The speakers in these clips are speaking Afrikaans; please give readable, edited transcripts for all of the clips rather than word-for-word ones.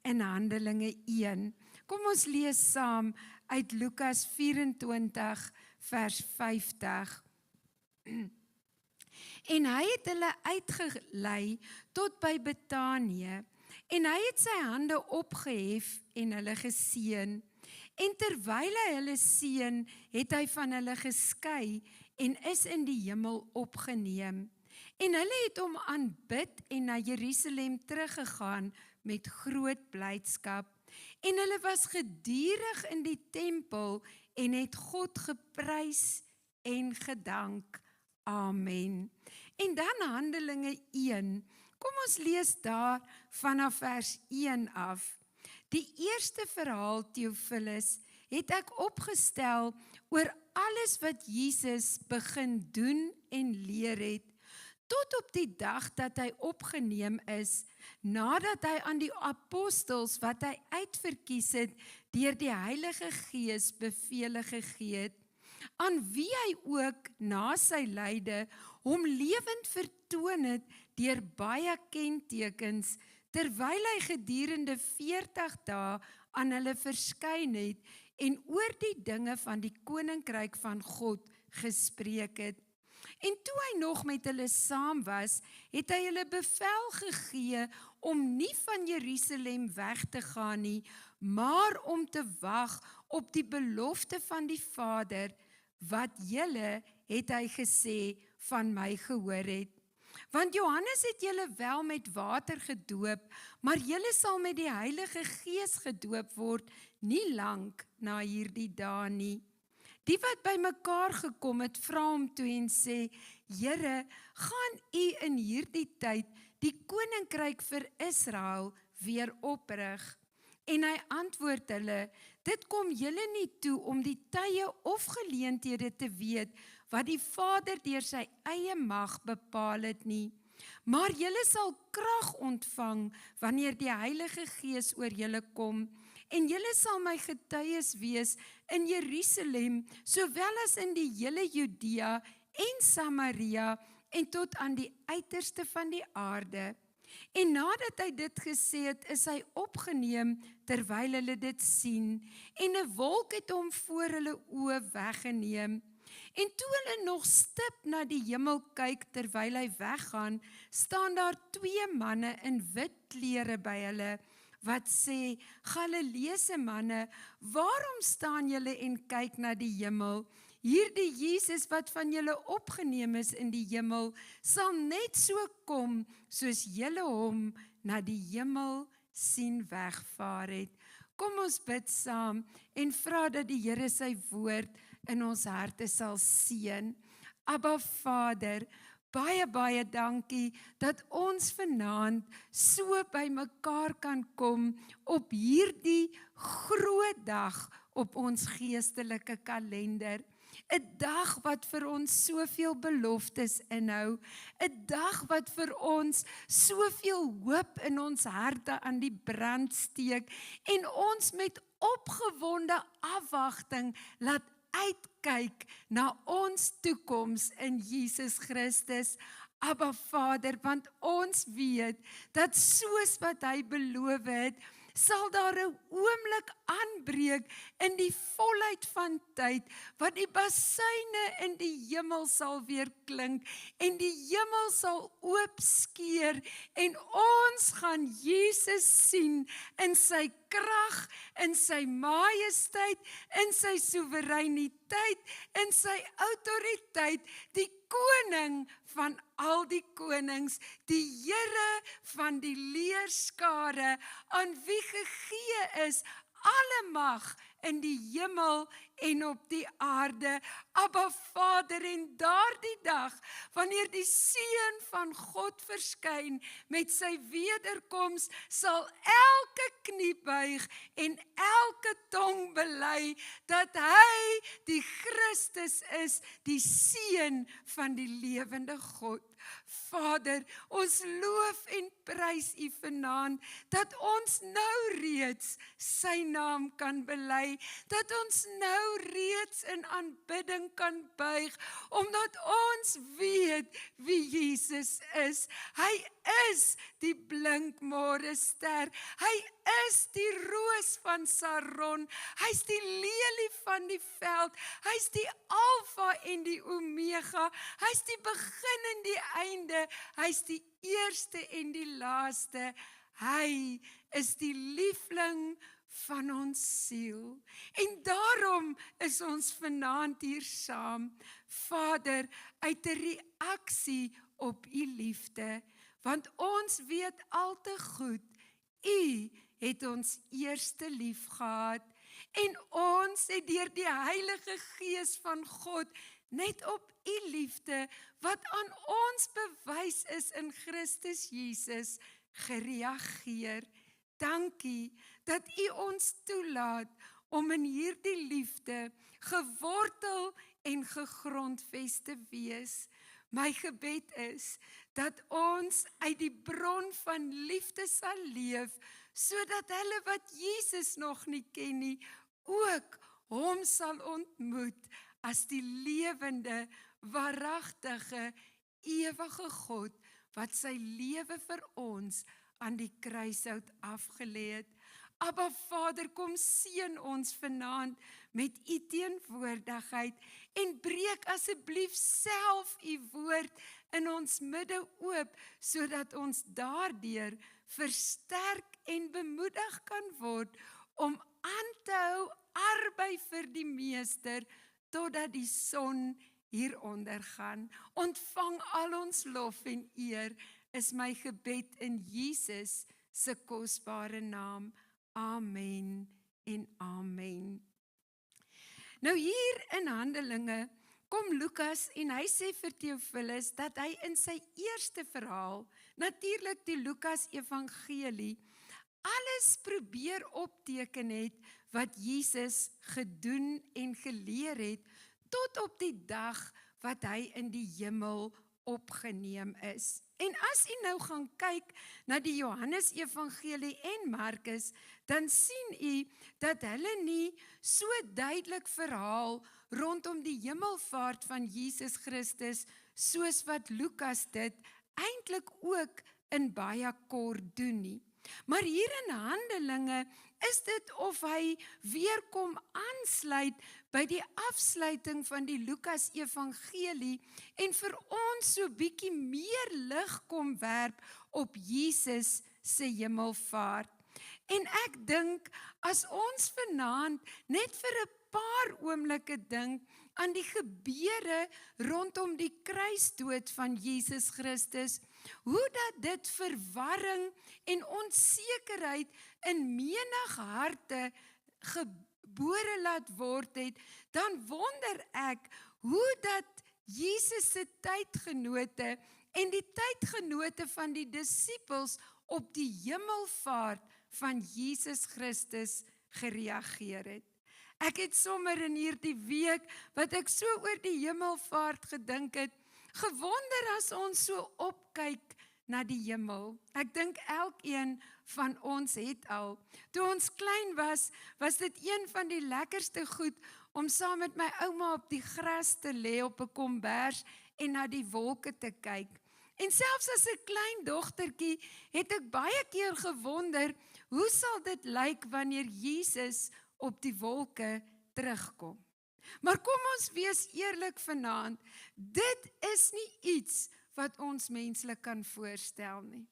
in Handelinge 1. Kom ons lees saam uit Lukas 24 vers 50. En hy het hulle uitgelei tot by Betanië, en hy het sy hande opgehef en hulle geseën. En terwyl hy hulle seën, het hy van hulle geskei en is in die hemel opgeneem. En hulle het hom aanbid en na Jerusalem teruggegaan met groot blydskap. En hulle was gedurig in die tempel en het God geprys en gedank. Amen. En dan Handelinge 1. Kom ons lees daar vanaf vers 1 af. Die eerste verhaal, Theophilus, het ek opgestel oor alles wat Jesus begin doen en leer het, tot op die dag dat hy opgeneem is, nadat hy aan die apostels wat hy uitverkies het, deur die Heilige Gees bevele gegee het, aan wie hy ook na sy lyde hom lewend vertoon het deur baie kentekens, terwyl hy gedurende 40 dae aan hulle verskyn het en oor die dinge van die koninkryk van God gespreek het. En toe hy nog met hulle saam was, het hy hulle bevel gegee om nie van Jerusalem weg te gaan nie, maar om te wag op die belofte van die Vader, wat julle, het hy gesê, van my gehoor het. Want Johannes het julle wel met water gedoop, maar julle sal met die Heilige Gees gedoop word, nie lank na hierdie dae nie. Die wat by mekaar gekom het, vra hom toe en sê, Here, gaan u in hierdie tyd die koninkryk vir Israel weer oprig? En hy antwoord hulle, dit kom julle nie toe om die tye of geleenthede te weet, wat die Vader deur sy eie mag bepaal het nie. Maar julle sal krag ontvang, wanneer die Heilige Gees oor julle kom, en julle sal my getuies wees in Jerusalem, sowel as in die hele Judea en Samaria, en tot aan die uiterste van die aarde. En nadat hy dit gesê het, is hy opgeneem, terwyl hulle dit sien, en 'n wolk het hom voor hulle oë weggeneem. En toe hulle nog stip na die hemel kyk, terwyl hy weggaan, staan daar 2 manne in wit klere by hulle, wat sê, Galileese manne, waarom staan julle en kyk na die hemel? Hierdie Jesus wat van julle opgeneem is in die hemel, sal net so kom, soos julle hom na die hemel sien wegvaar het. Kom ons bid saam en vra dat die Here sy woord in ons harte sal seën. Abba Vader, baie dankie dat ons vanaand so by mekaar kan kom op hierdie groot dag op ons geestelike kalender. 'n dag wat vir ons soveel beloftes inhou, 'n dag wat vir ons soveel hoop in ons harte aan die brand steek en ons met opgewonde afwagting laat uitkyk na ons toekoms in Jesus Christus. Abba Vader, want ons weet dat soos wat hy beloof het, sal daar 'n oomblik aanbreek in die volheid van tyd, wat die basuine in die hemel sal weer klink, en die hemel sal oopskeer, en ons gaan Jesus sien in sy krag, in sy majesteit, in sy soewereiniteit, in sy autoriteit, die koning van al die konings, die Here van die leerskare, aan wie gegee is alle mag in die hemel en op die aarde. Abba Vader, en daardie dag, wanneer die Seun van God verskyn met sy wederkoms, sal elke knie buig en elke tong bely dat hy die Christus is, die Seun van die lewende God. Vader, ons loof en prys U vanaand, dat ons nou reeds sy naam kan bely, dat ons nou reeds in aanbidding kan buig, omdat ons weet wie Jesus is. Hy is die blinkmôre ster, hy is die roos van Saron. Hy's die lelie van die veld. Hy's die Alfa en die Omega. Hy's die begin en die einde. Hy's die eerste en die laaste. Hy is die liefling van ons siel. En daarom is ons vanaand hier saam, Vader, uit 'n reaksie op u liefde, want ons weet al te goed, u het ons eerste lief gehad, en ons het deur die Heilige Gees van God net op u liefde, wat aan ons bewys is in Christus Jesus, gereageer. Dankie dat u ons toelaat om in hierdie liefde gewortel en gegrondves te wees. My gebed is dat ons uit die bron van liefde sal leef, sodat hulle wat Jesus nog nie ken nie, ook hom sal ontmoet as die lewende, waaragtige, ewige God, wat sy lewe vir ons aan die kruishout afgelê het. Abba Vader, kom seën ons vanaand met u teenwoordigheid en breek asseblief self u woord in ons midde oop, sodat ons daardeur versterk en bemoedig kan word om aan te hou arbei vir die Meester, totdat die son hieronder gaan. Ontvang al ons lof en eer, is my gebed in Jesus se kosbare naam. Amen en amen. Nou hier in Handelinge kom Lukas en hy sê vir Theophilus dat hy in sy eerste verhaal, natuurlik die Lukas Evangelie, alles probeer opteken het wat Jesus gedoen en geleer het, tot op die dag wat hy in die hemel opgeneem is. En as u nou gaan kyk na die Johannes Evangelie en Markus, dan sien u dat hulle nie so duidelik verhaal rondom die hemelvaart van Jesus Christus, soos wat Lukas dit eintlik ook in baie kort doen nie. Maar hier in Handelinge is dit of hy weer kom aansluit by die afsluiting van die Lukas Evangelie en vir ons so bietjie meer lig kom werp op Jesus se hemelvaart. En ek dink, as ons vanaand net vir 'n paar oomblikke dink aan die gebeure rondom die kruisdood van Jesus Christus, hoe dat dit verwarring en onsekerheid in menig harte gebore laat word het, dan wonder ek hoe dat Jesus se tydgenote en die tydgenote van die disippels op die hemelvaart van Jesus Christus gereageer het. Ek het sommer in hierdie week, wat ek so oor die hemelvaart gedink het, gewonder as ons so opkyk na die hemel. Ek dink elkeen van ons het al. Toe ons klein was, was dit een van die lekkerste goed om saam met my ouma op die gras te lê op 'n kombers en na die wolke te kyk. En selfs as 'n klein dogtertjie het ek baie keer gewonder, hoe sal dit lyk wanneer Jesus op die wolke terugkom? Maar kom ons wees eerlik vanaand, dit is nie iets wat ons menslik kan voorstel nie.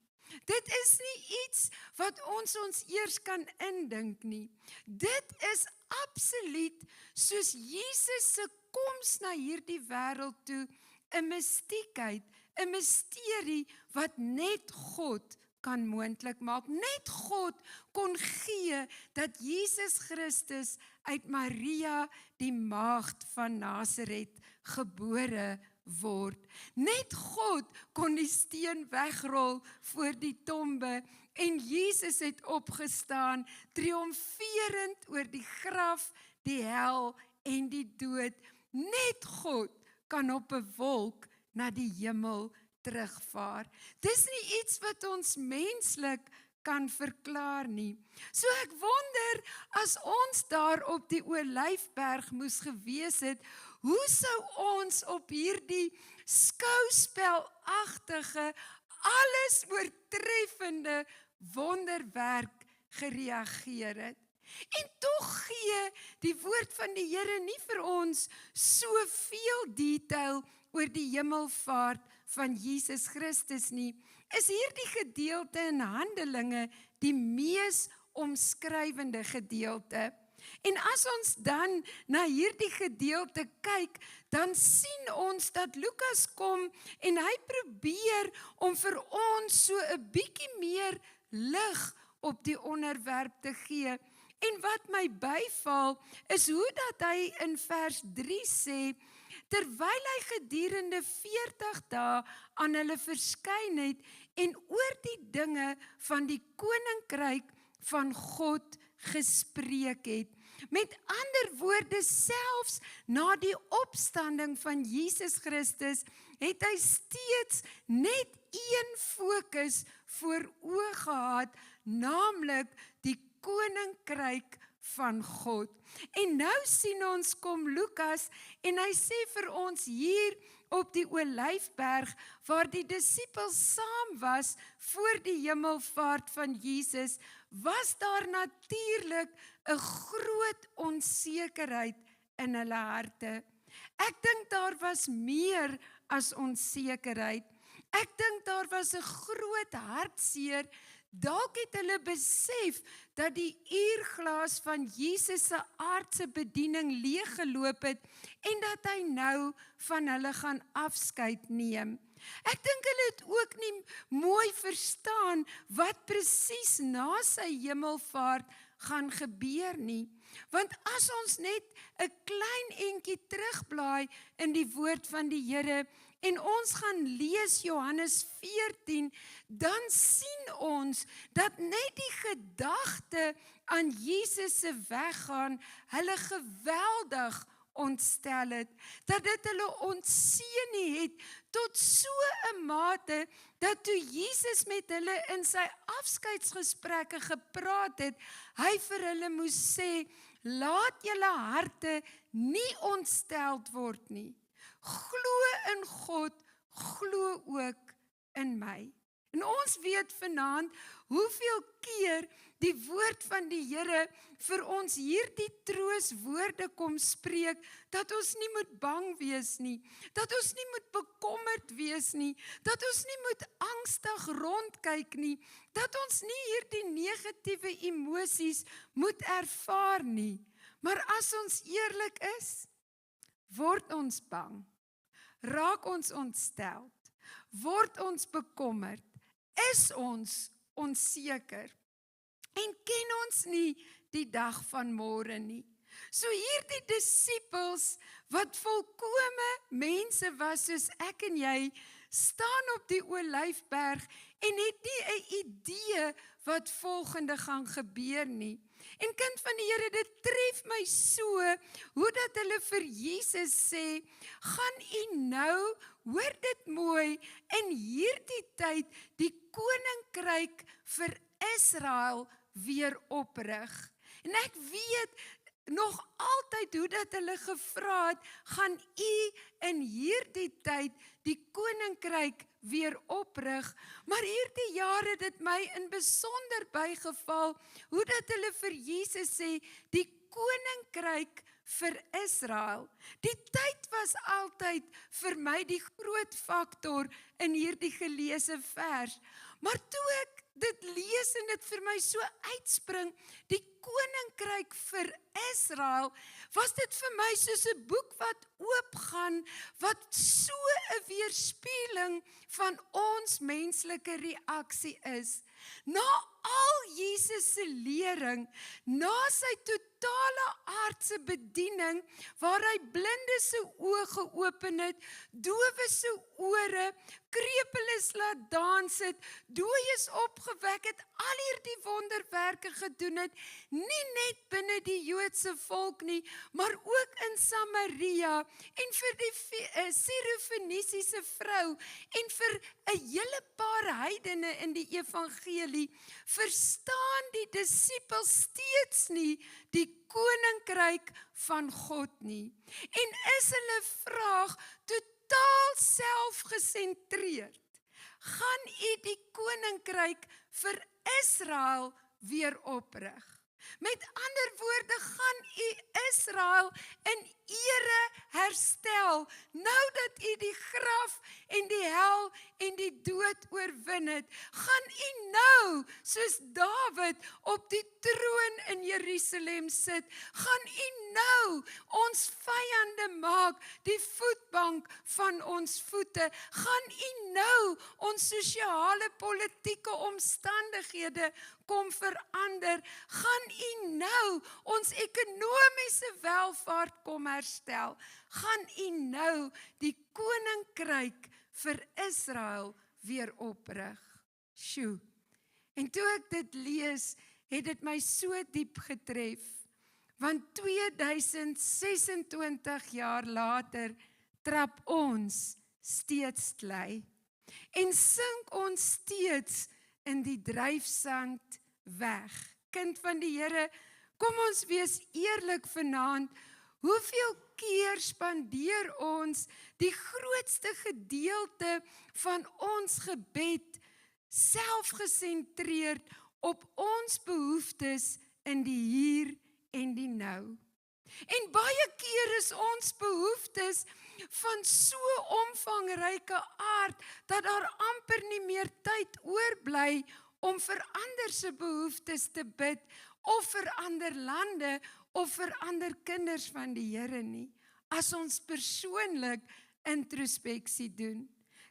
Dit is nie iets wat ons eers kan indink nie. Dit is absoluut soos Jesus se koms na hierdie wêreld toe, 'n mystiekheid, 'n misterie wat net God kan moontlik maak. Net God kon gee dat Jesus Christus uit Maria, die maagd van Nasaret, gebore word. Net God kon die steen wegrol voor die tombe en Jesus het opgestaan, triomferend oor die graf, die hel en die dood. Net God kan op 'n wolk na die hemel terugvaar. Dis nie iets wat ons menslik kan verklaar nie. So ek wonder, as ons daar op die Olyfberg moes gewees het, hoe sou ons op hierdie skouspelagtige, alles oortreffende wonderwerk gereageer het. En tog gee die woord van die Here nie vir ons soveel detail oor die hemelvaart van Jesus Christus nie. Is hierdie gedeelte in Handelinge die mees omskrywende gedeelte. En as ons dan na hierdie gedeelte kyk, dan sien ons dat Lukas kom en hy probeer om vir ons so 'n bietjie meer lig op die onderwerp te gee. En wat my byval is hoe dat hy in vers 3 sê, terwyl hy gedurende 40 dae aan hulle verskyn het en oor die dinge van die koninkryk van God gespreek het. Met ander woorde, selfs na die opstanding van Jesus Christus, het hy steeds net een fokus voor oë gehad, naamlik die koninkryk van God. En nou sien ons kom Lukas en hy sê vir ons hier op die Olyfberg, waar die disippels saam was voor die hemelvaart van Jesus, was daar natuurlik 'n groot onsekerheid in hulle harte. Ek dink daar was meer as onsekerheid. Ek dink daar was 'n groot hartseer. Dalk het hulle besef dat die uurglas van Jesus se aardse bediening leeggeloop het en dat hy nou van hulle gaan afskeid neem. Ek dink hulle het ook nie mooi verstaan wat presies na sy hemelvaart gaan gebeur nie. Want as ons net 'n klein entjie terugblaai in die woord van die Here en ons gaan lees Johannes 14, dan sien ons dat net die gedagte aan Jesus se weggaan hulle geweldig ontstel het, dat dit hulle ontseën het tot so 'n mate, dat toe Jesus met hulle in sy afskeidsgesprekke gepraat het, hy vir hulle moes sê, laat julle harte nie ontsteld word nie. Glo in God, glo ook in my. En ons weet vanaand hoeveel keer die woord van die Here vir ons hierdie troostwoorde kom spreek, dat ons nie moet bang wees nie, dat ons nie moet bekommerd wees nie, dat ons nie moet angstig rondkyk nie, dat ons nie hierdie negatiewe emosies moet ervaar nie. Maar as ons eerlik is, word ons bang, raak ons ontstel, word ons bekommerd, is ons onseker en ken ons nie die dag van môre nie. So hierdie disippels wat volkome mense was soos ek en jy, staan op die Olyfberg en het nie 'n idee wat volgende gaan gebeur nie. En kind van die Here, dit tref my so, hoe dat hulle vir Jesus sê, gaan u nou, hoor dit mooi, in hierdie tyd die koninkryk vir Israel weer oprig. En ek weet nog altyd hoe dat hulle gevra het, gaan u in hierdie tyd die koninkryk weer oprig, maar hierdie jare het dit my in besonder bygeval, hoe dat hulle vir Jesus sê, die koninkryk vir Israel. Die tyd was altyd vir my die groot faktor in hierdie geleese vers, maar toe ek dit lees en dit vir my so uitspring, die koninkryk vir Israel, was dit vir my soos 'n boek wat oopgaan, wat so 'n weerspieëling van ons menslike reaksie is. Na al Jesus se lering, na sy totale aardse bediening, waar hy blinde se oë geopen het, dowe se ore, krepeles laat dans het, dooies opgewek het, al hierdie wonderwerke gedoen het, nie net binne die Joodse volk nie, maar ook in Samaria, en vir die Sirofenisiese vrou, en vir 'n hele paar heidene in die evangelie, verstaan die disippels steeds nie die koninkryk van God nie. En is hulle vraag totaal selfgesentreerd. Gaan u die koninkryk vir Israel weer oprig. Met ander woorde, gaan u Israel in ere herstel, nou dat u die graf en die hel en die dood oorwin het. Gaan u nou, soos Dawid, op die troon in Jerusalem sit. Gaan u nou ons vyande maak, die voetbank van ons voete. Gaan u nou ons sosiale politieke omstandighede kom verander. Gaan u nou ons ekonomiese welvaart kom herstel. Gaan u nou die koninkryk vir Israel weer oprig. Sjoe. En toe ek dit lees, het dit my so diep getref. Want 2026 jaar later trap ons steeds klei. En sink ons steeds in die dryfsand weg. Kind van die Here, kom ons wees eerlik vanaand, hoeveel keer spandeer ons die grootste gedeelte van ons gebed selfgesentreerd op ons behoeftes in die hier en die nou. En baie keer is ons behoeftes van so omvangryke aard, dat daar amper nie meer tyd oorbly om vir ander se behoeftes te bid, of vir ander lande, of vir ander kinders van die Here nie, as ons persoonlik introspeksie doen.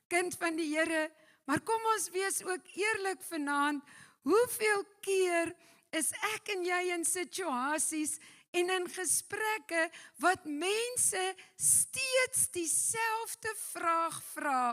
Kind van die Here, maar kom ons wees ook eerlik vanaand, hoeveel keer is ek en jy in situasies en in gesprekke wat mense steeds dieselfde vraag vra.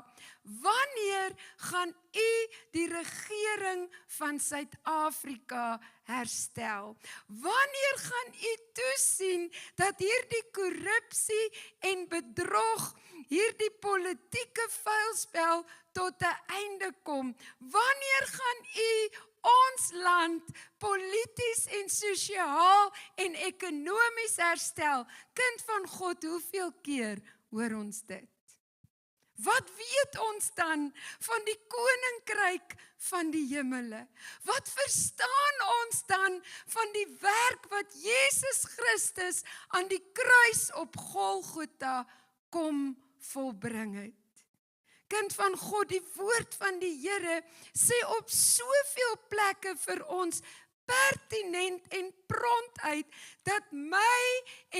Wanneer gaan u die regering van Suid-Afrika herstel? Wanneer gaan u toesien dat hierdie korrupsie en bedrog, hierdie politieke vuilspel tot 'n einde kom? Wanneer gaan u ons land polities en sosiaal en ekonomies herstel? Kind van God, hoeveel keer hoor ons dit? Wat weet ons dan van die koninkryk van die hemele? Wat verstaan ons dan van die werk wat Jesus Christus aan die kruis op Golgotha kom volbring het? Kind van God, die woord van die Here sê op soveel plekke vir ons pertinent en prompt uit, dat my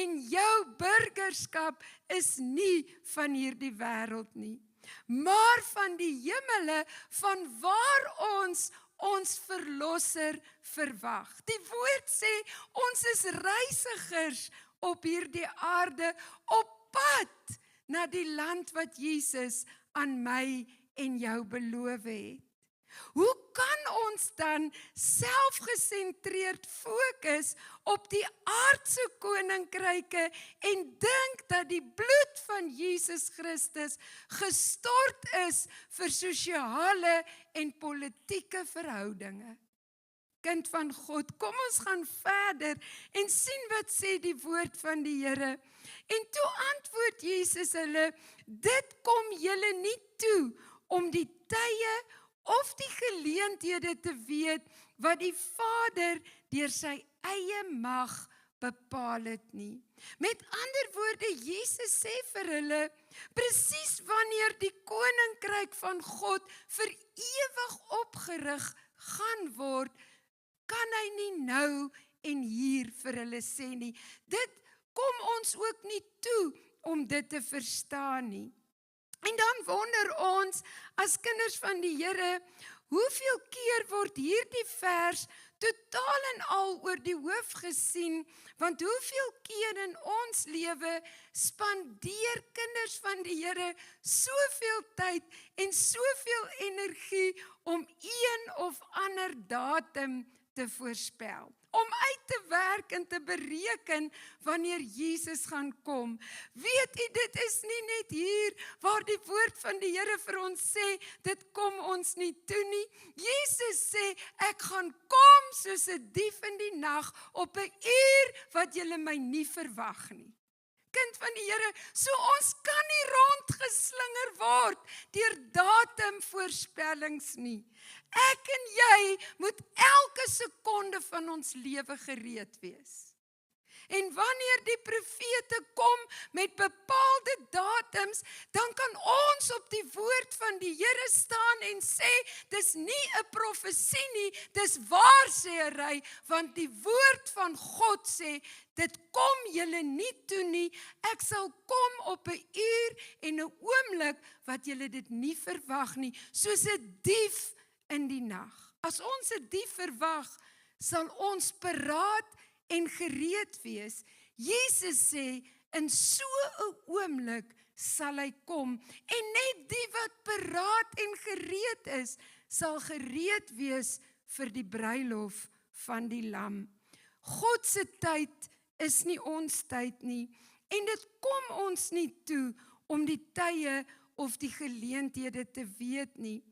en jou burgerskap is nie van hierdie wêreld nie, maar van die hemele, van waar ons verlosser verwag. Die woord sê, ons is reisigers op hierdie aarde, op pad na die land wat Jesus aan my en jou beloof het. Hoe kan ons dan selfgesentreerd fokus op die aardse koninkryke en dink dat die bloed van Jesus Christus gestort is vir sosiale en politieke verhoudinge? Kind van God, kom ons gaan verder en sien wat sê die woord van die Here. En toe antwoord Jesus hulle, dit kom julle nie toe om die tye of die geleenthede te weet wat die Vader deur sy eie mag bepaal het nie. Met ander woorde, Jesus sê vir hulle, presies wanneer die koninkryk van God vir ewig opgerig gaan word, kan hy nie nou en hier vir hulle sê nie. Dit kom ons ook nie toe om dit te verstaan nie. En dan wonder ons, as kinders van die Here, hoeveel keer word hierdie vers totaal en al oor die hoof gesien, want hoeveel keer in ons lewe spandeer kinders van die Here soveel tyd en soveel energie om een of ander datum te voorspel, om uit te werk en te bereken wanneer Jesus gaan kom. Weet u, dit is nie net hier waar die woord van die Here vir ons sê, dit kom ons nie toe nie. Jesus sê, ek gaan kom soos 'n dief in die nag op 'n uur wat julle my nie verwag nie. kind van die Here, so ons kan nie rondgeslinger word deur datumvoorspellings nie. Ek en jy moet elke sekonde van ons lewe gereed wees. En wanneer die profete kom met bepaalde datums, dan kan ons op die woord van die Here staan en sê, dis nie 'n profesie nie, dis waarsêery, want die woord van God sê, dit kom julle nie toe nie, ek sal kom op 'n uur en 'n oomblik wat julle dit nie verwag nie, soos 'n dief in die nag. As ons 'n dief verwag, sal ons paraat en gereed wees. Jesus sê, in so 'n oomblik sal hy kom, en net die wat paraat en gereed is, sal gereed wees vir die bruilof van die lam. God se tyd is nie ons tyd nie, en dit kom ons nie toe om die tye of die geleenthede te weet nie.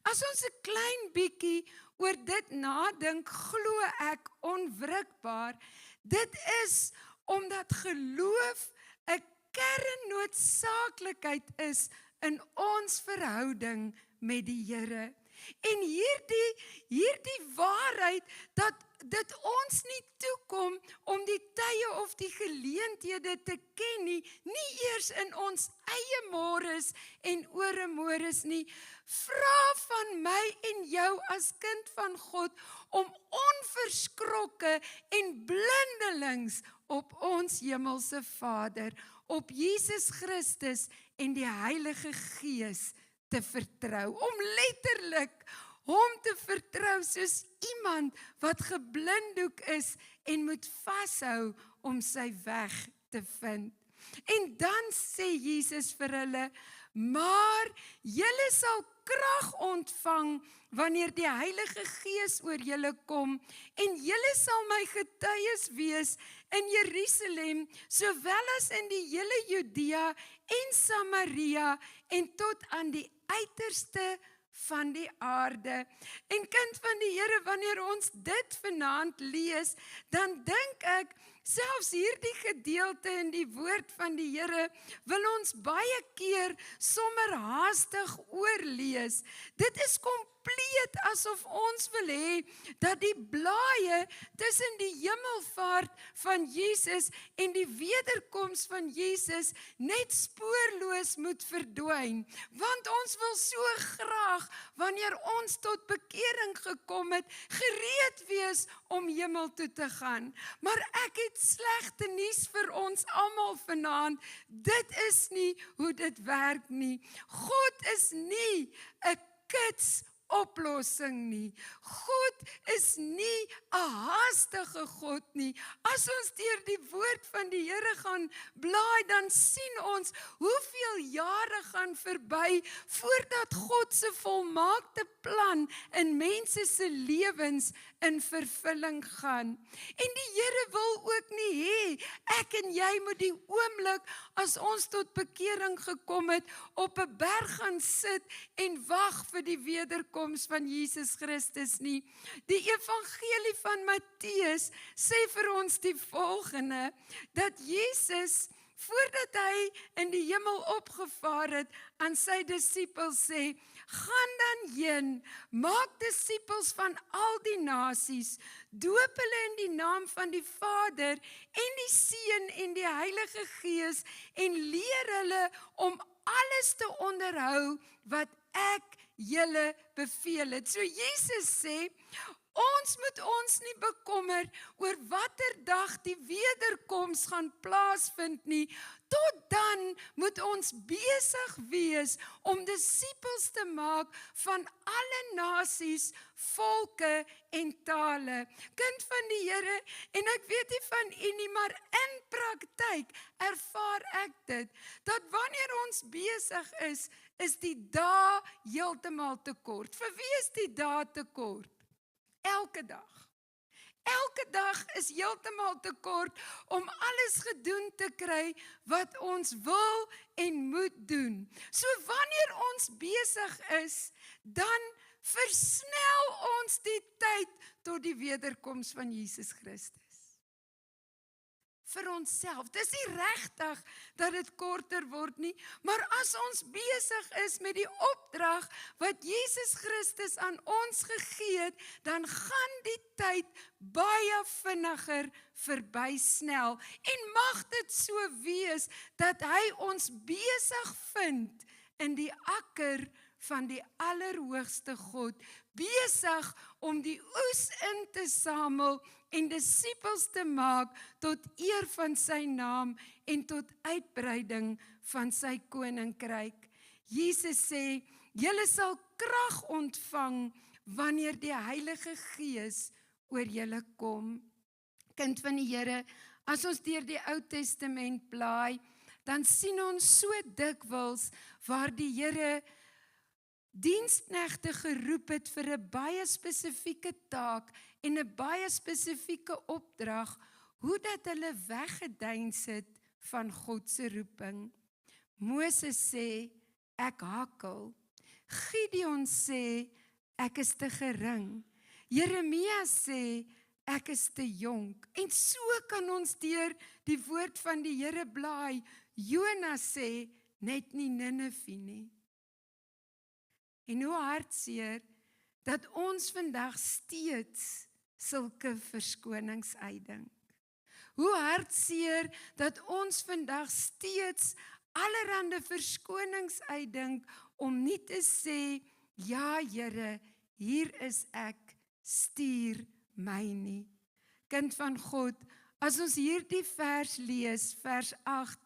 As ons 'n klein bietjie oor dit nadink, glo ek onwrikbaar, dit is omdat geloof 'n kernnoodsaaklikheid is in ons verhouding met die Here. En hierdie waarheid dat dit ons nie toekom om die tye of die geleenthede te ken nie, nie eers in ons eie môres en ooremôres nie, vra van my en jou as kind van God om onverskrokke en blindelings op ons hemelse Vader, op Jesus Christus en die Heilige Gees te vertrou, om letterlik hom te vertrou soos iemand wat geblinddoek is en moet vashou om sy weg te vind. En dan sê Jesus vir hulle, maar julle sal krag ontvang wanneer die Heilige Gees oor julle kom, en julle sal my getuies wees in Jerusalem, sowel as in die hele Judea en Samaria en tot aan die uiterste van die aarde. En kind van die Here, wanneer ons dit vanaand lees, dan dink ek, selfs hierdie gedeelte in die woord van die Here, wil ons baie keer sommer haastig oorlees. Dit is kompleet asof ons wil hê, dat die blaaie tussen die hemelvaart van Jesus en die wederkoms van Jesus net spoorloos moet verdwyn. Want ons wil so graag, wanneer ons tot bekering gekom het, gereed wees om hemel toe te gaan. Maar ek het slegte nuus vir ons almal vanaand. Dit is nie hoe dit werk nie. God is nie 'n oplossing nie. God is nie 'n haastige God nie. As ons deur die woord van die Here gaan blaai, dan sien ons hoeveel jare gaan verby voordat God se volmaakte plan in mense se lewens in vervulling gaan. En die Here wil ook nie hê ek en jy moet die oomblik as ons tot bekering gekom het op 'n berg gaan sit en wag vir die wederkoms van Jesus Christus nie. Die evangelie van Matteus sê vir ons die volgende, dat Jesus, voordat hy in die hemel opgevaar het, aan sy disippels sê, gaan dan heen, maak disippels van al die nasies, doop hulle in die naam van die Vader en die Seun en die Heilige Gees en leer hulle om alles te onderhou wat ek julle beveel het. So Jesus sê, ons moet ons nie bekommer oor watter dag die wederkoms gaan plaasvind nie. Tot dan moet ons besig wees om disippels te maak van alle nasies, volke en tale. Kind van die Here, en ek weet nie van u nie, maar in praktyk ervaar ek dit, dat wanneer ons besig is die dae heeltemal te kort. Vir wie is die dae te kort? Elke dag. Elke dag is heeltemal te kort om alles gedoen te kry wat ons wil en moet doen. So wanneer ons besig is, dan versnel ons die tyd tot die wederkoms van Jesus Christus. vir onsself. Dis nie regtig dat dit korter word nie, maar as ons besig is met die opdrag wat Jesus Christus aan ons gegee het, dan gaan die tyd baie vinniger verbysnel. En mag dit so wees dat hy ons besig vind in die akker van die Allerhoogste God, besig om die oes in te samel en disippels te maak tot eer van sy naam en tot uitbreiding van sy koninkryk. Jesus sê, julle sal krag ontvang wanneer die Heilige Gees oor julle kom. Kind van die Here, as ons deur die Ou Testament blaai, dan sien ons so dikwels waar die Here diensknegte geroep het vir 'n baie spesifieke taak en 'n baie spesifieke opdrag, hoe dat hulle weggedeins het van God se roeping. Moses sê, ek hakkel. Gideon sê, ek is te gering. Jeremia sê, ek is te jonk. En so kan ons deur die woord van die Here blaai. Jona sê, net nie Ninive nie. En hoe hartseer dat ons vandag steeds sulke verskonings uitdink. Hoe hartseer dat ons vandag steeds allerhande verskonings uitdink om nie te sê, ja Here, hier is ek, stuur my nie. Kind van God, as ons hierdie vers lees, vers 8,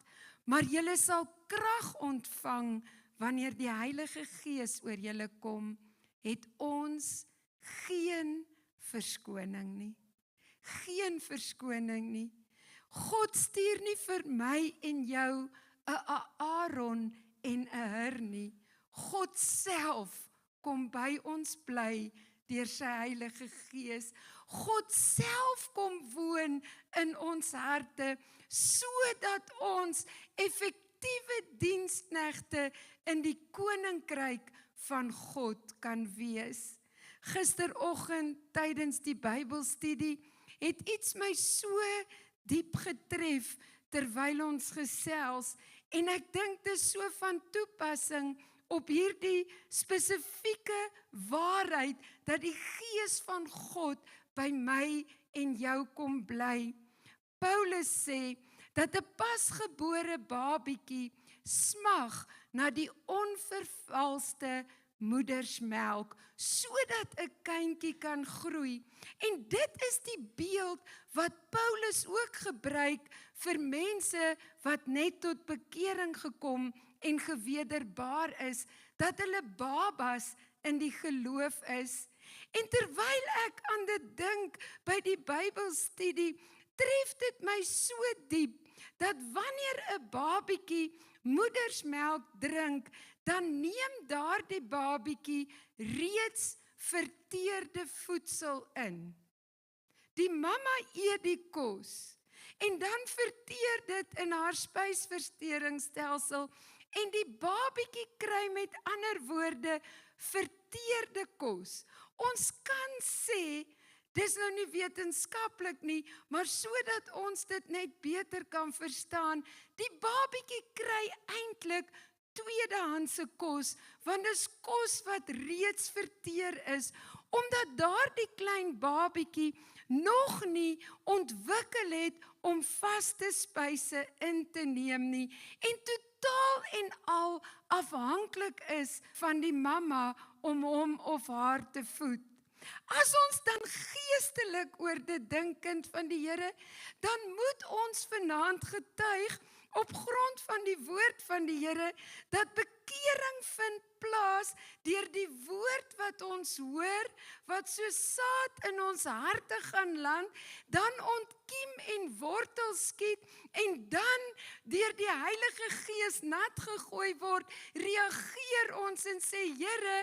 maar julle sal krag ontvang wanneer die Heilige Gees oor julle kom, het ons geen verskoning nie. Geen verskoning nie. God stuur nie vir my en jou 'n Aaron en 'n Hur nie. God self kom by ons bly deur sy Heilige Gees. God self kom woon in ons harte, sodat ons effektiewe diensknegte in die koninkryk van God kan wees. Gisteroggend tydens die Bybelstudie het iets my so diep getref terwyl ons gesels, en ek dink dit is so van toepassing op hierdie spesifieke waarheid dat die Gees van God by my en jou kom bly. Paulus sê dat 'n pasgebore babietjie smag na die onvervalste moedersmelk, sodat 'n kindjie kan groei. En dit is die beeld wat Paulus ook gebruik vir mense wat net tot bekering gekom en gewederbaar is, dat hulle babas in die geloof is. En terwyl ek aan dit dink by die Bybelstudie, tref dit my so diep, dat wanneer 'n babietjie moedersmelk drink, dan neem daardie babietjie reeds verteerde voedsel in. Die mamma eet die kos, en dan verteer dit in haar spysverteringsstelsel, en die babietjie kry met ander woorde verteerde kos. Ons kan sê, dis nou nie wetenskaplik nie, maar sodat ons dit net beter kan verstaan, die babietjie kry eintlik tweedehandse kos, want dis kos wat reeds verteer is, omdat daardie klein babietjie nog nie ontwikkel het om vaste spyse in te neem nie, en totaal en al afhanklik is van die mamma om hom of haar te voed. As ons dan geestelik oor dit dink, kind van die Here, dan moet ons vanaand getuig op grond van die woord van die Here, dat bekering vind plaas deur die woord wat ons hoor, wat so saad in ons harte gaan land, dan ontkiem en wortel skiet, en dan deur die Heilige Gees nat gegooi word, reageer ons en sê, Here,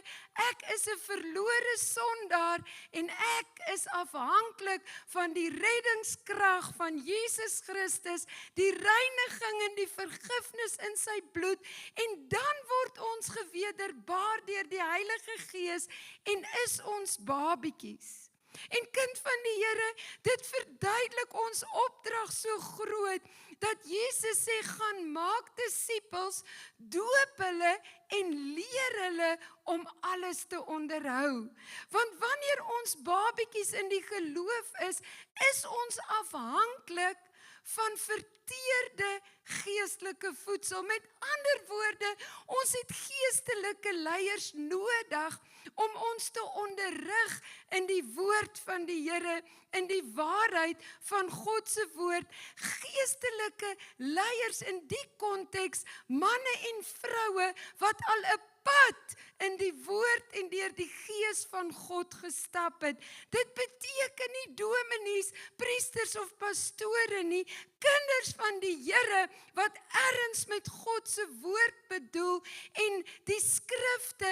ek is 'n verlore sondaar, en ek is afhanklik van die reddingskrag van Jesus Christus, die reiniging en die vergifnis in sy bloed, en dan word ons gewederbaar deur die Heilige Gees, en is ons babietjies. En kind van die Here, dit verduidelik ons opdrag so groot, dat Jesus sê, gaan maak disippels, doop hulle en leer hulle om alles te onderhou. Want wanneer ons babetjies in die geloof is ons afhanklik van verteerde geestelike voedsel. Met ander woorde, ons het geestelike leiers nodig om ons te onderrig in die woord van die Here, in die waarheid van God se woord. Geestelike leiers in die konteks, manne en vroue wat al 'n pad in die woord en deur die gees van God gestap het. Dit beteken nie dominees, priesters of pastore nie, kinders van die Here wat erns met God se woord bedoel en die skrifte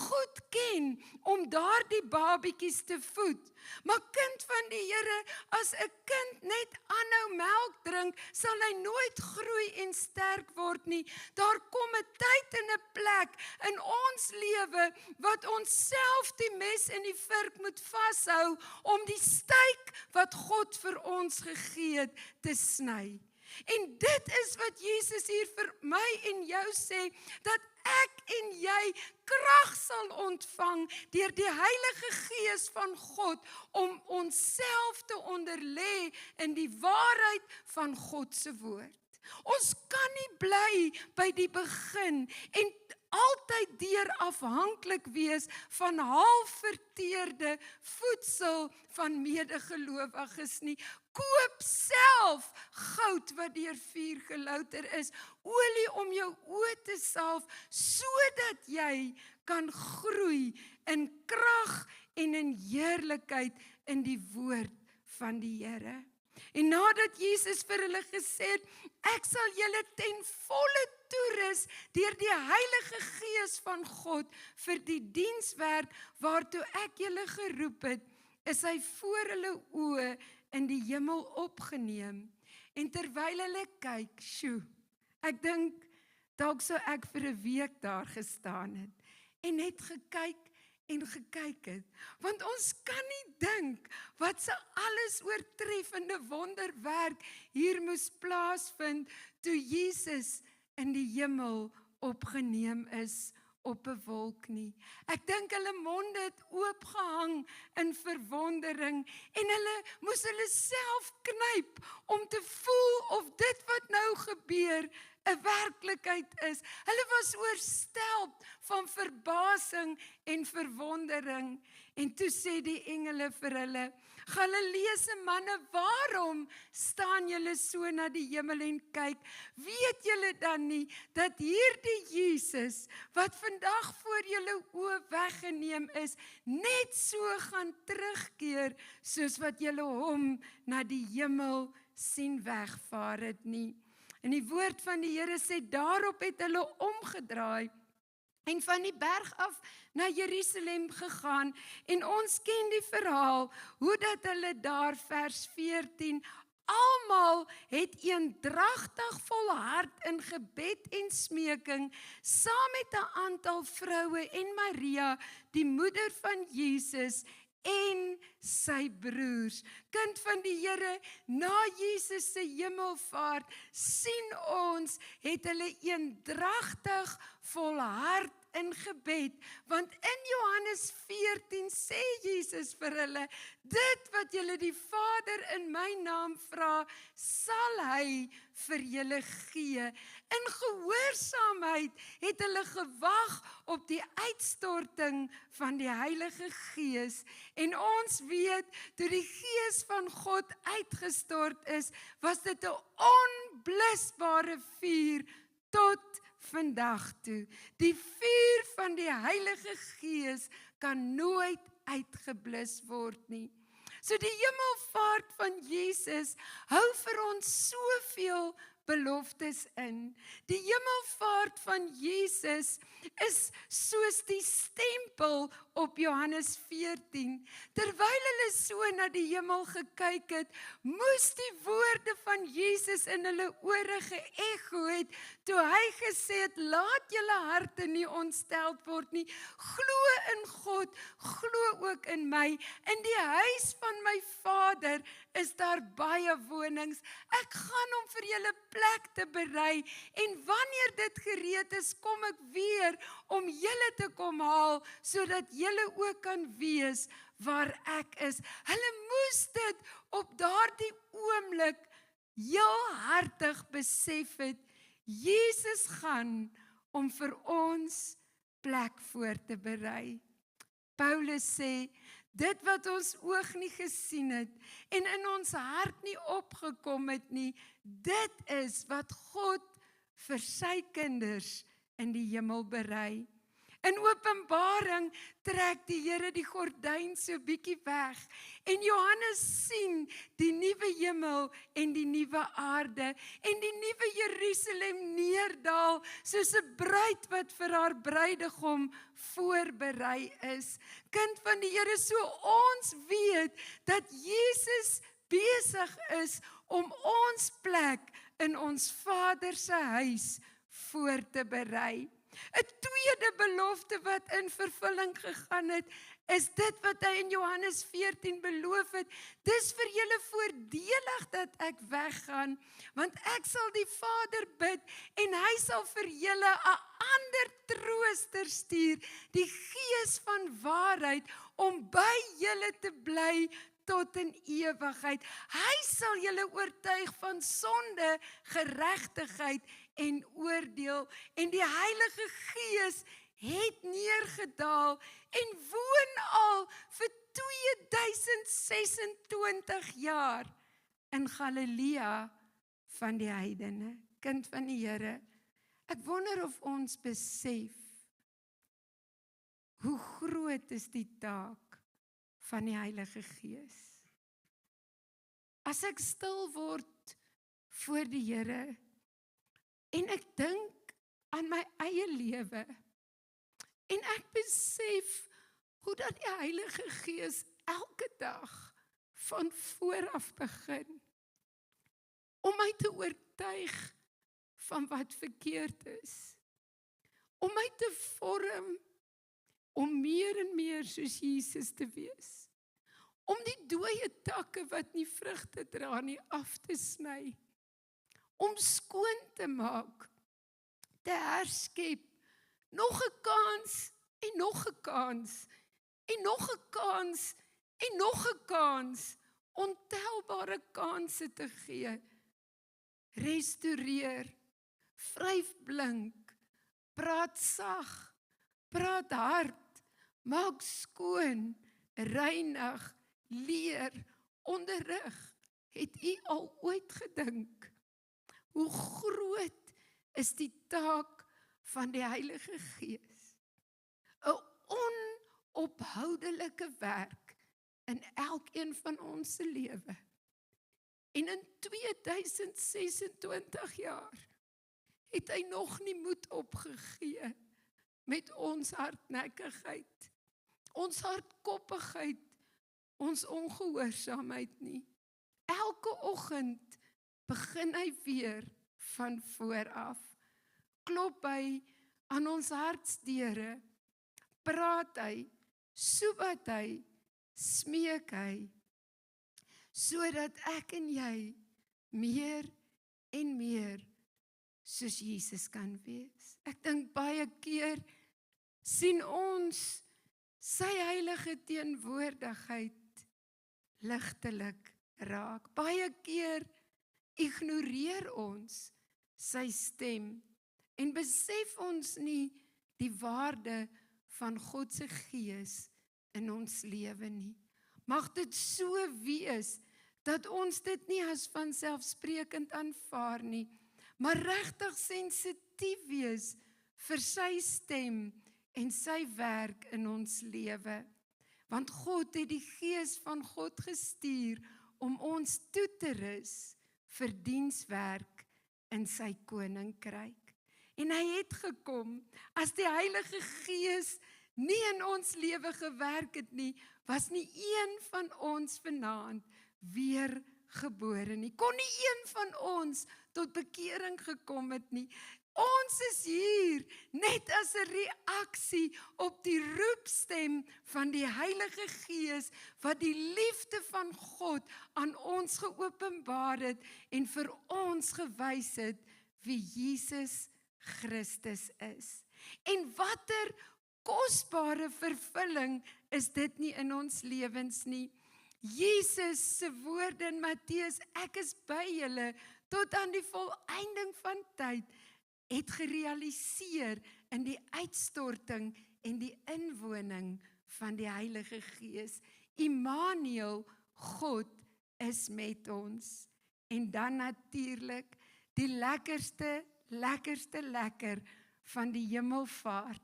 goed ken om daardie babetjies te voed. Maar kind van die Here, as 'n kind net aanhou melk drink, sal hy nooit groei en sterk word nie. Daar kom 'n tyd en 'n plek in ons lewe wat ons self die mes in die vurk moet vashou om die styk wat God vir ons gegee het te sny. En dit is wat Jesus hier vir my en jou sê, dat ek en jy krag sal ontvang deur die Heilige Gees van God om onsself te onderlê in die waarheid van God se woord. Ons kan nie bly by die begin en altyd deur afhanklik wees van halfverteerde voedsel van medegelowiges nie. Koop self goud wat deur vuur gelouter is, olie om jou oë te salf, sodat jy kan groei in krag en in heerlikheid in die woord van die Here. En nadat Jesus vir hulle gesê het, ek sal julle ten volle toerus deur die Heilige Gees van God vir die dienswerk waartoe ek julle geroep het, is hy voor hulle oë in die hemel opgeneem. En terwyl hulle kyk, ek dink, dalk sou ek vir 'n week daar gestaan het en net gekyk en gekyk het. Want ons kan nie dink wat se alles oortreffende wonderwerk hier moes plaasvind toe Jesus in die hemel opgeneem is op 'n wolk nie. Ek dink hulle monde het oopgehang in verwondering en hulle moes hulle self knyp om te voel of dit wat nou gebeur 'n werklikheid is. Hulle was oorstelp van verbasing en verwondering. En toe sê die engele vir hulle, Galileese manne, waarom staan julle so na die hemel en kyk? Weet julle dan nie dat hierdie Jesus wat vandag voor julle oë weggeneem is, net so gaan terugkeer soos wat julle hom na die hemel sien wegvaar het nie? En die woord van die Here sê, daarop het hulle omgedraai en van die berg af na Jerusalem gegaan. En ons ken die verhaal, hoe dat hulle daar, vers 14, almal het eendragtig volhard in gebed en smeking, saam met 'n aantal vroue en Maria, die moeder van Jesus, en sy broers. Kind van die Here, na Jesus se hemelvaart, sien ons, het hulle eendragtig volhard in gebed, want in Johannes 14 sê Jesus vir hulle, dit wat julle die Vader in my naam vra, sal hy vir julle gee. In gehoorsaamheid het hulle gewag op die uitstorting van die Heilige Gees. En ons weet, toe die Gees van God uitgestort is, was dit 'n onblusbare vuur tot vandag toe. Die vuur van die Heilige Gees kan nooit uitgeblus word nie. So die hemelvaart van Jesus hou vir ons soveel beloftes in. Die hemelvaart van Jesus is soos die stempel op Johannes 14. Terwyl hulle so na die hemel gekyk het, moes die woorde van Jesus in hulle ore geëcho het, toe hy gesê het, laat julle harte nie ontsteld word nie, glo in God, glo ook in my. In die huis van my Vader is daar baie wonings. Ek gaan om vir julle plek te berei, en wanneer dit gereed is, kom ek weer om julle te kom haal, sodat julle ook kan wees waar ek is. Hulle moes dit op daardie oomblik heel hartig besef het, Jesus gaan om vir ons plek voor te berei. Paulus sê, dit wat ons oog nie gesien het en in ons hart nie opgekom het nie, dit is wat God vir sy kinders in die hemel berei. In Openbaring trek die Here die gordyn so bietjie weg en Johannes sien die nuwe hemel en die nuwe aarde en die nuwe Jerusalem neerdal soos 'n bruid wat vir haar bruidegom voorberei is. Kind van die Here, so ons weet dat Jesus besig is om ons plek in ons Vader se huis voor te berei. 'n tweede belofte wat in vervulling gegaan het, is dit wat hy in Johannes 14 beloof het. Dis vir julle voordelig dat ek weggaan, want ek sal die Vader bid en hy sal vir julle 'n ander trooster stuur, die Gees van waarheid, om by julle te bly tot in ewigheid. Hy sal julle oortuig van sonde, geregtigheid en oordeel. En die Heilige Gees het neergedaal en woon al vir 2026 jaar in Galilea van die heidene. Kind van die Here, ek wonder of ons besef hoe groot is die taak van die Heilige Gees. As ek stil word voor die Here en ek dink aan my eie lewe en ek besef hoe dat die Heilige Gees elke dag van vooraf begin om my te oortuig van wat verkeerd is, om my te vorm om meer en meer soos Jesus te wees, om die dooie takke wat nie vrugte dra nie af te sny, om skoon te maak, te herskep, nog 'n kans en nog 'n kans en nog 'n kans en nog 'n kans, ontelbare kansse te gee, restoreer, vryf blink, praat sag, praat hard, maak skoon, reinig, leer, onderrig. Het u al ooit gedink hoe groot is die taak van die Heilige Gees? 'n onophoudelike werk in elkeen van ons se lewe. En in 2026 jaar het hy nog nie moed opgegee met ons hardnekkigheid, ons hardkoppigheid, ons ongehoorsaamheid nie. Elke oggend begin hy weer van vooraf. Klop hy aan ons hartsdeure, praat hy, soebat hy, smeek hy, sodat ek en jy meer en meer soos Jesus kan wees. Ek dink baie keer sien ons sy heilige teenwoordigheid ligtelik raak. Baie keer ignoreer ons sy stem en besef ons nie die waarde van God se Gees in ons lewe nie. Mag dit so wees dat ons dit nie as vanselfsprekend aanvaar nie, maar regtig sensitief wees vir sy stem en sy werk in ons lewe. Want God het die Gees van God gestuur om ons toe te rus vir dienswerk in sy koninkryk. En hy het gekom, as die Heilige Gees nie in ons lewe gewerk het nie, was nie een van ons vanaand weer gebore nie. Kon nie een van ons tot bekering gekom het nie. Ons is hier net as 'n reaksie op die roepstem van die Heilige Gees wat die liefde van God aan ons geopenbaar het en vir ons gewys het wie Jesus Christus is. En watter kosbare vervulling is dit nie in ons lewens nie. Jesus se woorde in Matteus, ek is by julle tot aan die volëinding van tyd, het gerealiseer in die uitstorting en die inwoning van die Heilige Gees. Immanuel, God is met ons. En dan natuurlik die lekkerste lekker van die hemelvaart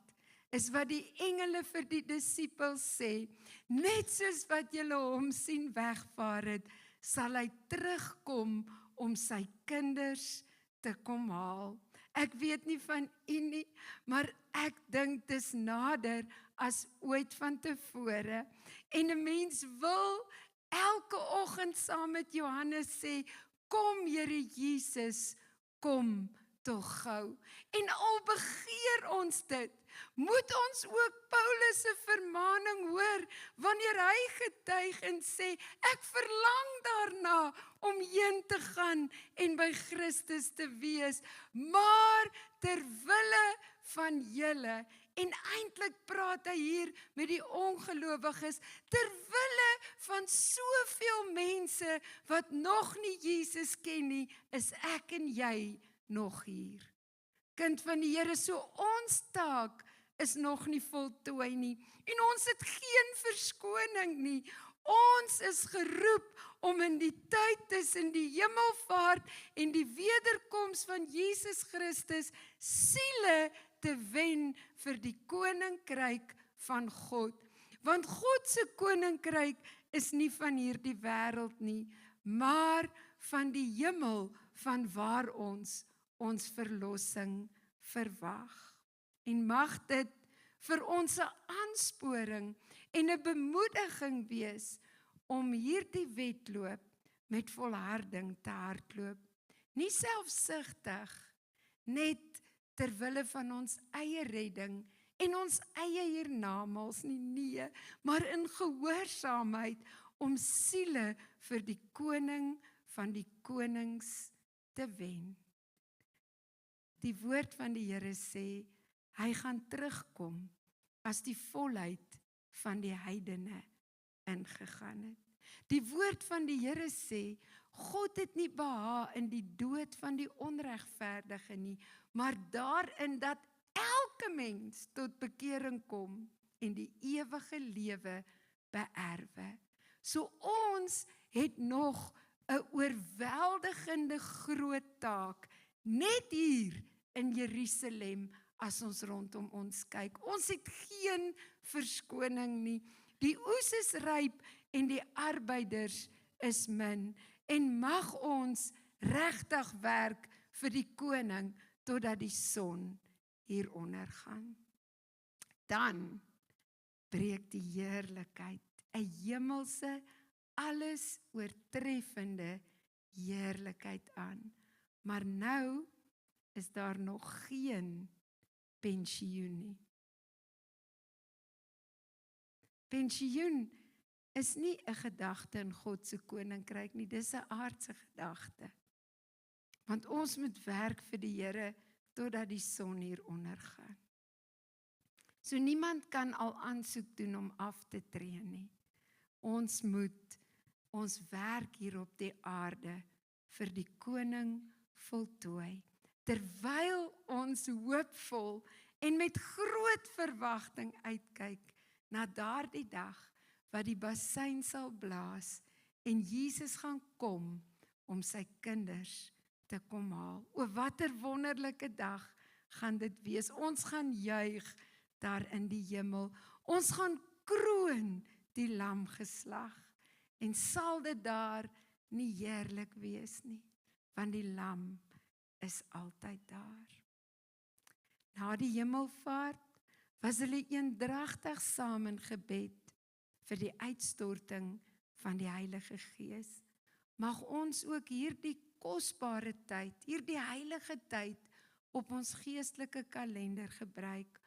is wat die engele vir die disippels sê, net soos wat julle hom sien wegvaar het, sal hy terugkom om sy kinders te kom haal. Ek weet nie van u nie, maar ek dink dis nader as ooit van tevore. En 'n mens wil elke oggend saam met Johannes sê, kom Here Jesus, kom tog gou. En al begeer ons dit, moet ons ook Paulus se vermaning hoor, wanneer hy getuig en sê, ek verlang daarna om heen te gaan en by Christus te wees, maar ter wille van julle, en eintlik praat hy hier met die ongelowiges, ter wille van soveel mense wat nog nie Jesus ken nie, is ek en jy nog hier. Kind van die Here, so ons taak is nog nie voltooi nie. En ons het geen verskoning nie. Ons is geroep om in die tyd tussen die hemelvaart en die wederkoms van Jesus Christus siele te wen vir die koninkryk van God. Want God se koninkryk is nie van hierdie wêreld nie, maar van die hemel, van waar ons verlossing verwag. En mag dit vir ons 'n aansporing en 'n bemoediging wees om hierdie wedloop met volharding te hardloop. Nie selfsugtig, net ter wille van ons eie redding en ons eie hiernamaals nie, nee, maar in gehoorsaamheid om siele vir die koning van die konings te wen. Die woord van die Here sê, hy gaan terugkom as die volheid van die heidene ingegaan het. Die woord van die Here sê, God het nie behaag in die dood van die onregverdige nie, maar daarin dat elke mens tot bekering kom en die ewige lewe beerwe. So ons het nog 'n oorweldigende groot taak, net hier in Jerusalem, as ons rondom ons kyk. Ons het geen verskoning nie. Die oes is ryp en die arbeiders is min. En mag ons regtig werk vir die koning, totdat die son hieronder gaan. Dan breek die heerlikheid, 'n hemelse, alles oortreffende heerlikheid aan. Maar nou is daar nog geen pensioen nie. Pensioen is nie 'n gedagte in God se koninkryk nie, dis 'n aardse gedagte. Want ons moet werk vir die Here totdat die son hieronder gaan. So niemand kan al aansoek doen om af te tree nie. Ons moet ons werk hier op die aarde vir die koning voltooi. Terwyl ons hoopvol en met groot verwagting uitkyk na daardie dag wat die bassein sal blaas en Jesus gaan kom om sy kinders te kom haal. O, watter wonderlike dag gaan dit wees. Ons gaan juig daar in die hemel. Ons gaan kroon die lam geslag. En sal dit daar nie heerlik wees nie, want die lam is altyd daar. Na die hemelvaart was hulle eendragtig saam in gebed vir die uitstorting van die Heilige Gees. Mag ons ook hierdie kosbare tyd, hierdie heilige tyd op ons geestelike kalender gebruik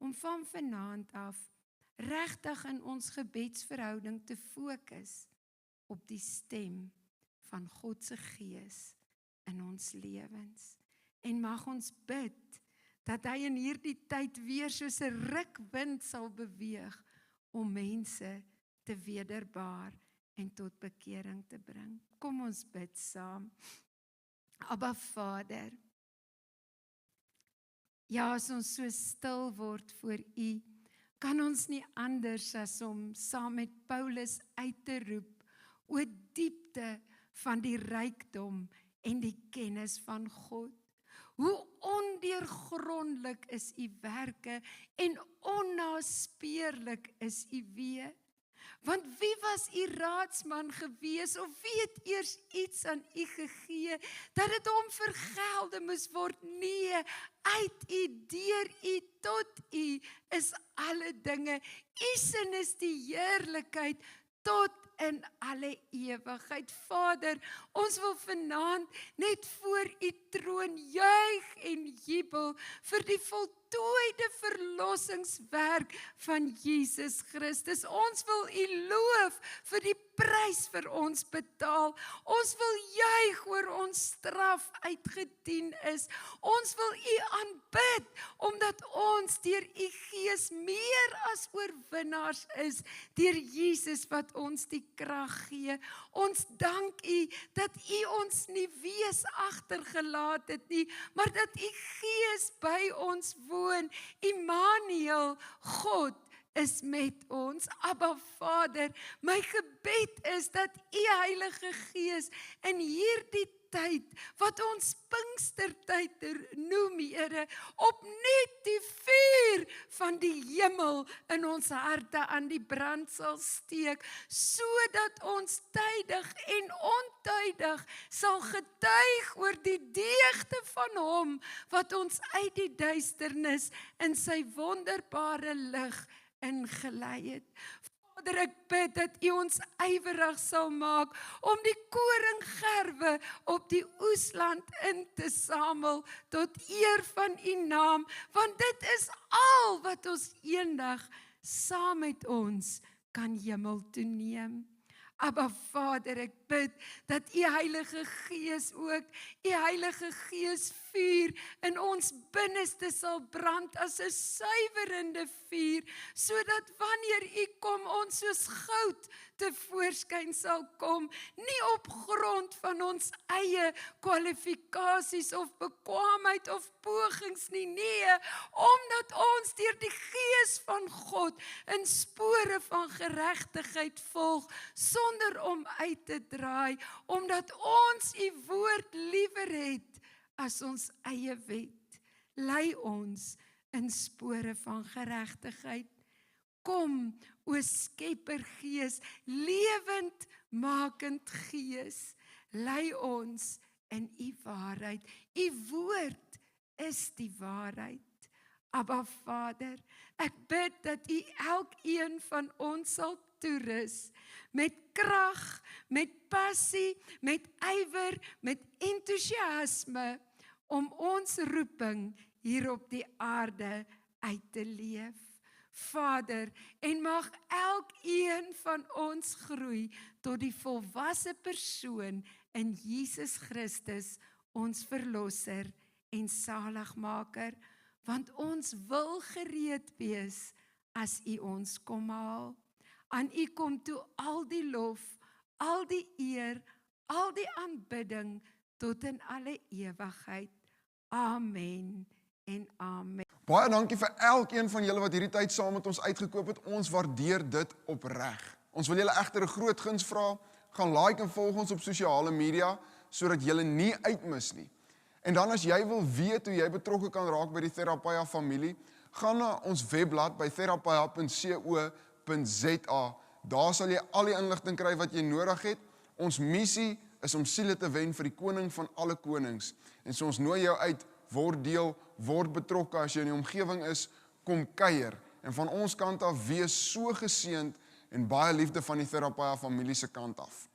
om van vanaand af regtig in ons gebedsverhouding te fokus op die stem van God se Gees in ons lewens. En mag ons bid dat hy in hierdie tyd weer soos 'n rukwind sal beweeg om mense te wederbaar en tot bekering te bring. Kom ons bid saam. Abba Vader, ja, as ons so stil word voor U, kan ons nie anders as om saam met Paulus uit te roep, o diepte van die rykdom en die kennis van God. Hoe ondeurgrondelik is U werke en onnaspeurlik is U weë. Want wie was U raadsman gewees of wie het eers iets aan U gegee, dat dit hom vergelde moes word? Nee, uit U, deur U, tot U is alle dinge. U sin is die heerlikheid tot in alle ewigheid. Vader, ons wil vanaand net voor U troon juig en jubel vir die voltooide verlossingswerk van Jesus Christus. Ons wil U loof vir die prys vir ons betaal. Ons wil juig oor ons straf uitgedien is. Ons wil U aanbid, omdat ons deur U Gees meer as oorwinnaars is, deur Jesus wat ons die krag gee. Ons dank U dat U ons nie wees agtergelaat het nie, maar dat U Gees by ons woon. Immanuel, God is met ons. Abba Vader, my gebed is dat U Heilige Gees in hierdie tyd, wat ons Pinkstertyd noem, Here, opnuut die vuur van die hemel in ons harte aan die brand sal steek, sodat ons tydig en ontydig sal getuig oor die deugde van Hom, wat ons uit die duisternis in sy wonderbare lig ingelei het. Vader, ek bid dat U ons ywerig sal maak om die koringgerwe op die oesland in te samel tot eer van U naam, want dit is al wat ons eendag saam met ons kan hemel toe neem. Abba Vader, ek bid dat U Heilige Gees ook, U Heilige Gees vuur in ons binneste sal brand as 'n suiwerende vuur, sodat wanneer U kom, ons soos goud tevoorskyn sal kom, nie op grond van ons eie kwalifikasies of bekwaamheid of pogings nie, nee, omdat ons deur die Gees van God in spore van geregtigheid volg, sonder om uit te draai, omdat ons U woord liewer het as ons eie wet. Lei ons in spore van geregtigheid. Kom, o Skeppergees, lewendmakend Gees, lei ons in U waarheid. U woord is die waarheid. Abba Vader, ek bid dat U elkeen van ons sal toerus met krag, met passie, met ywer, met entoesiasme om ons roeping hier op die aarde uit te leef. Vader, en mag elkeen van ons groei tot die volwasse persoon in Jesus Christus, ons Verlosser en Saligmaker, want ons wil gereed wees as U ons kom haal. Aan U kom toe al die lof, al die eer, al die aanbidding tot in alle ewigheid. Amen en amen. Baie dankie vir elkeen van julle wat hierdie tyd saam met ons uitgekoop het. Ons waardeer dit opreg. Ons wil julle egter 'n groot guns vra. Gaan like en volg ons op sosiale media, sodat julle nie uitmis nie. En dan as jy wil weet hoe jy betrokke kan raak by die Therapia familie, gaan na ons webblad by therapia.co.za. Daar sal jy al die inligting kry wat jy nodig het. Ons missie is om siele te wen vir die koning van alle konings. En so ons nooi jou uit, word deel, word betrokke as jy in die omgewing is, kom kuier. En van ons kant af, wees so geseënd en baie liefde van die Therapia familie se kant af.